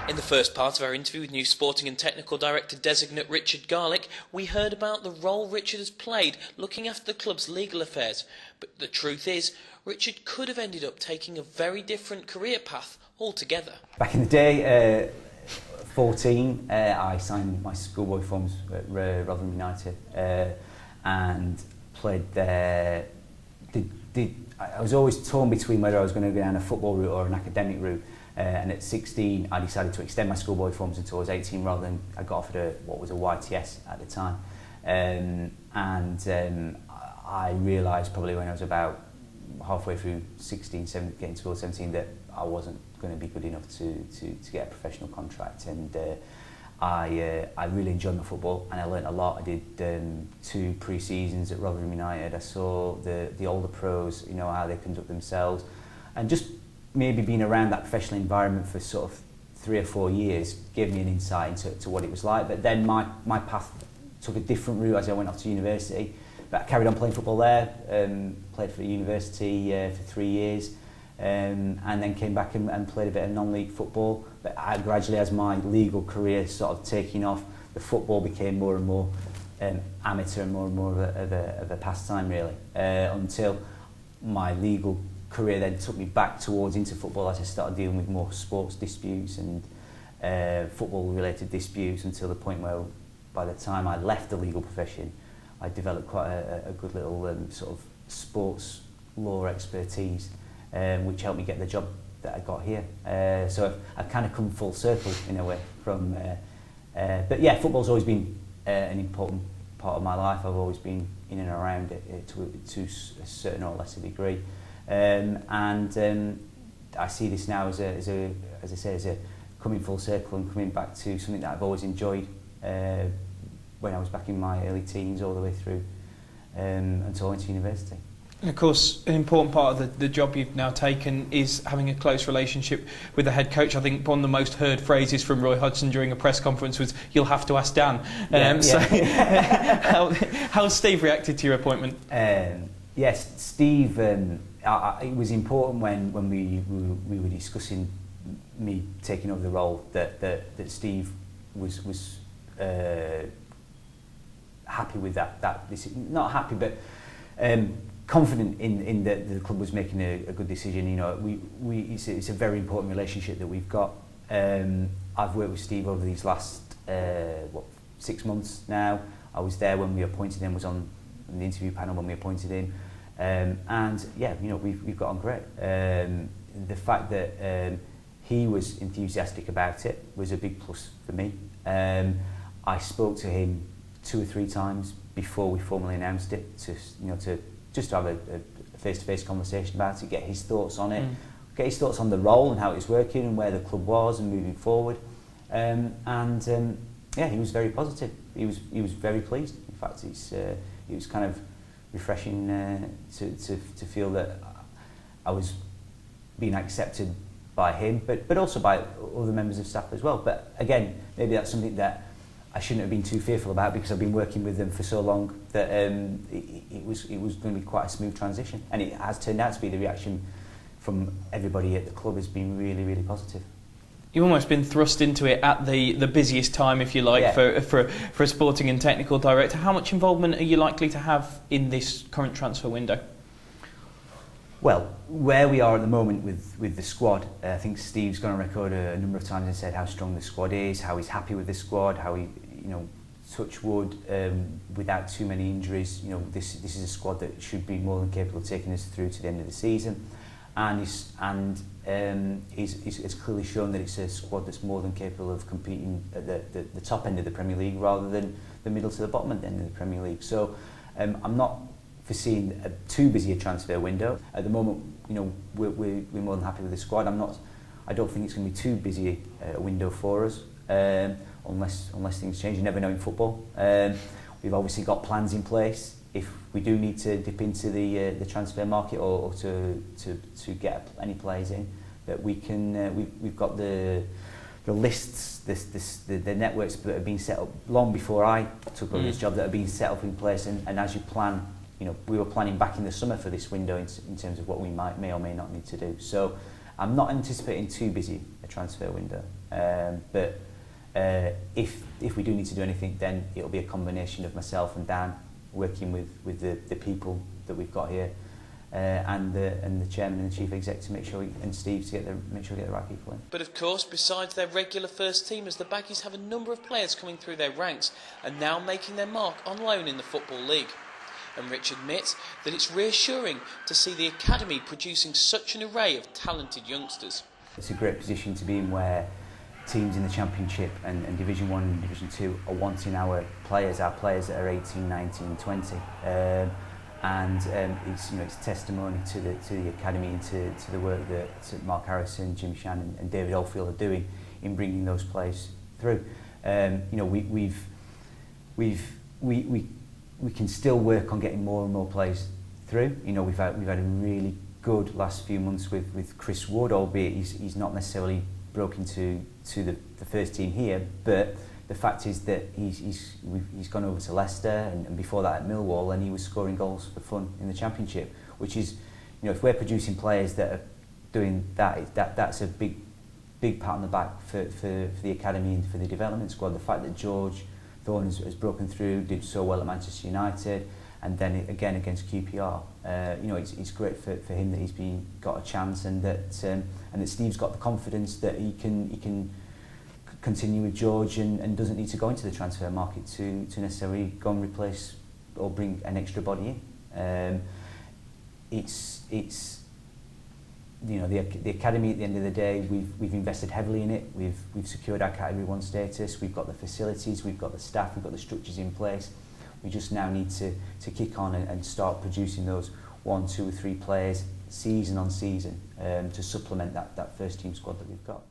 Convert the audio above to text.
In the first part of our interview with new sporting and technical director designate Richard Garlick, we heard about the role Richard has played looking after the club's legal affairs. But the truth is, Richard could have ended up taking a very different career path altogether. Back in the day, 14, I signed my schoolboy forms at Rotherham United and played there. I was always torn between whether I was going to go down a football route or an academic route. And at 16, I decided to extend my schoolboy forms until I was 18 rather than I got offered what was a YTS at the time. I realised probably when I was about halfway through 16, 17, getting towards 17 that I wasn't going to be good enough to get a professional contract. And I really enjoyed my football and I learnt a lot. I did 2 pre-seasons at Rotherham United. I saw the older pros, you know, how they conduct themselves, and just maybe being around that professional environment for sort of 3 or 4 years gave me an insight into what it was like. But then my path took a different route as I went off to university. But I carried on playing football there, played for university for 3 years, and then came back and played a bit of non-league football. But gradually, as my legal career sort of taking off, the football became more and more amateur and more of a pastime really, until my legal career then took me back towards into football as I started dealing with more sports disputes and football related disputes, until the point where by the time I left the legal profession I developed quite a good little sort of sports law expertise, which helped me get the job that I got here. So I've kind of come full circle in a way from but yeah, football's always been an important part of my life. I've always been in and around it to a certain or lesser degree. I see this now as a coming full circle and coming back to something that I've always enjoyed when I was back in my early teens all the way through until I went to university. And of course, an important part of the job you've now taken is having a close relationship with the head coach. I think one of the most heard phrases from Roy Hodgson during a press conference was, "You'll have to ask Dan." So, how's Steve reacted to your appointment? Yes, Steve. It was important when we were discussing me taking over the role that Steve was happy with that. Not happy, but confident in that the club was making a good decision. You know, it's a very important relationship that we've got. I've worked with Steve over these last 6 months now. I was there when we appointed him. Was on the interview panel when we appointed him. And yeah, you know, we've got on great. The fact that he was enthusiastic about it was a big plus for me. I spoke to him 2 or 3 times before we formally announced it, to just have a face-to-face conversation about it, get his thoughts on it, get his thoughts on the role and how it was working and where the club was and moving forward. Yeah, he was very positive. He was very pleased. In fact, it was kind of refreshing to feel that I was being accepted by him, but also by other members of staff as well. But again, maybe that's something that I shouldn't have been too fearful about, because I've been working with them for so long that it was going to be quite a smooth transition, and it has turned out to be. The reaction from everybody at the club has been really, really positive. You've almost been thrust into it at the busiest time, if you like, yeah, for a sporting and technical director. How much involvement are you likely to have in this current transfer window? Well, where we are at the moment with the squad, I think Steve's gone on record a number of times and said how strong the squad is, how he's happy with the squad, how he, you know, touch wood, without too many injuries, you know, this is a squad that should be more than capable of taking us through to the end of the season. And he's clearly shown that it's a squad that's more than capable of competing at the top end of the Premier League rather than the middle to the bottom end of the Premier League. So I'm not foreseeing too busy a transfer window. At the moment, you know, we're more than happy with the squad. I don't think it's going to be too busy a window for us, unless things change. You never know in football. We've obviously got plans in place if we do need to dip into the transfer market or to get any players in, that we can. We've got the lists, the networks that have been set up long before I took over this job, that have been set up in place, and as you plan, you know, we were planning back in the summer for this window in terms of what we may or may not need to do. So I'm not anticipating too busy a transfer window. But if we do need to do anything, then it'll be a combination of myself and Dan working with the people that we've got here, and the chairman and the chief exec to make sure and Steve to make sure we get the right people in. But of course, besides their regular first teamers, the Baggies have a number of players coming through their ranks and now making their mark on loan in the Football League. And Rich admits that it's reassuring to see the academy producing such an array of talented youngsters. It's a great position to be in where teams in the Championship and Division 1 and Division 2 are wanting our players that are 18, 19, 20. It's testimony to the academy and to the work that Mark Harrison, Jim Shannon and David Oldfield are doing in bringing those players through. We can still work on getting more and more players through. We've had a really good last few months with Chris Wood, albeit he's not necessarily broken to the first team here, but the fact is that he's gone over to Leicester and before that at Millwall, and he was scoring goals for fun in the Championship, which is, if we're producing players that are doing that's a big pat on the back for the academy and for the development squad. The fact that George Thorne has broken through, did so well at Manchester United, and then again against QPR, it's great for him that he's got a chance, and that Steve's got the confidence that he can continue with George and doesn't need to go into the transfer market to necessarily go and replace or bring an extra body in. It's the academy at the end of the day, we've invested heavily in it. We've secured our Category 1 status. We've got the facilities, we've got the staff, we've got the structures in place. We just now need to kick on and start producing those 1, 2 or 3 players season on season to supplement that first team squad that we've got.